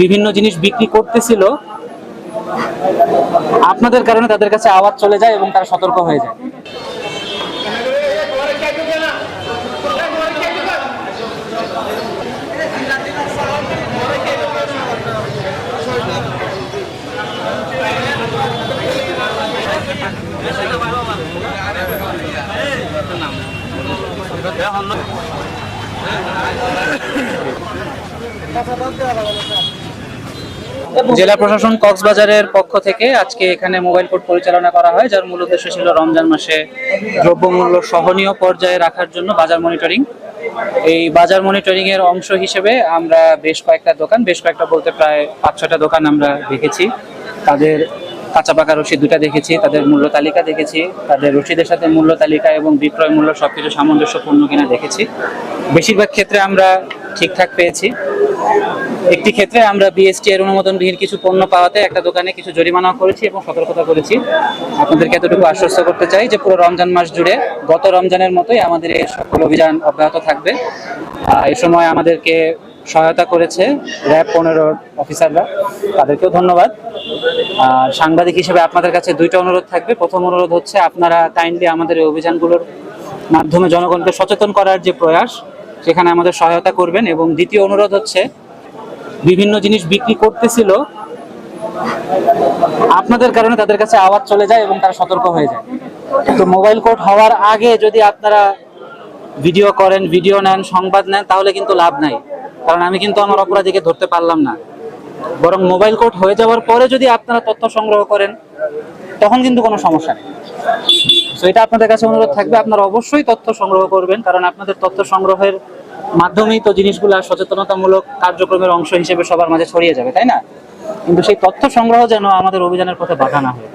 বিভিন্ন জিনিস বিক্রি করতেছিল, আপনাদের কারণে তাদের কাছে আওয়াজ চলে যায় এবং তারা সতর্ক হয়ে যায়। জেলা প্রশাসন কক্সবাজারের পক্ষ থেকে আজকে এখানে মোবাইল কোর্ট পরিচালনা করা হয়, যার মূল উদ্দেশ্য ছিল রমজান মাসে দ্রব্যমূল্য সহনীয় পর্যায়ে রাখার জন্য বাজার মনিটরিং। এই বাজার মনিটরিং এর অংশ হিসেবে আমরা বেশ কয়েকটা বলতে প্রায় 5-6টা দোকান আমরা দেখেছি। তাদের কাঁচা পাকা রসিদ দুটা দেখেছি, তাদের মূল্য তালিকা দেখেছি, তাদের রসিদের সাথে মূল্য তালিকা এবং বিক্রয় মূল্য সবকিছু সামঞ্জস্যপূর্ণ কিনা দেখেছি। বেশিরভাগ ক্ষেত্রে আমরা ঠিকঠাক পেয়েছি। একটি ক্ষেত্রে আমরা বিএসটি এর অনুমোদনবিহীন কিছু পণ্য পাওয়াতে একটা দোকানে কিছু জরিমানা করেছি এবং সতর্কতা করেছি। আপনাদেরকে এতটুকু আশ্বস্ত করতে চাই যে পুরো রমজান মাস জুড়ে গত রমজানের মতোই আমাদের এই সকল অভিযান অব্যাহত থাকবে। এই সময় আমাদেরকে সহায়তা করেছে র্যাব 15 অফিসাররা, তাদেরকেও ধন্যবাদ। আর সাংবাদিক হিসেবে আপনাদের কাছে 2টা অনুরোধ থাকবে। প্রথম অনুরোধ হচ্ছে আপনারা কাইন্ডলি আমাদের এই অভিযানগুলোর মাধ্যমে জনগণকে সচেতন করার যে প্রয়াস, সেখানে আমাদের সহায়তা করবেন। এবং দ্বিতীয় অনুরোধ হচ্ছে, বিভিন্ন জিনিস বিক্রি করতেছিল, আপনাদের কারণে তাদের কাছে আওয়াজ চলে যায় এবং তারা সতর্ক হয়ে যায়। তো মোবাইল কোর্ট হওয়ার আগে যদি আপনারা ভিডিও করেন, ভিডিও নেন, সংবাদ নেন, তাহলে কিন্তু লাভ নাই, কারণ আমি কিন্তু আমার অপরাধীকে ধরতে পারলাম না। বরং মোবাইল কোর্ট হয়ে যাওয়ার পরে যদি আপনারা তথ্য সংগ্রহ করেন, তখন কিন্তু কোনো সমস্যা নেই। তো এটা আপনাদের কাছে অনুরোধ থাকবে, আপনারা অবশ্যই তথ্য সংগ্রহ করবেন, কারণ আপনাদের তথ্য সংগ্রহের মাধ্যমেই তো জিনিসগুলো সচেতনতামূলক কার্যক্রমের অংশ হিসেবে সবার মাঝে ছড়িয়ে যাবে, তাই না? কিন্তু সেই তথ্য সংগ্রহ যেন আমাদের অভিযানের পথে বাধা না হয়।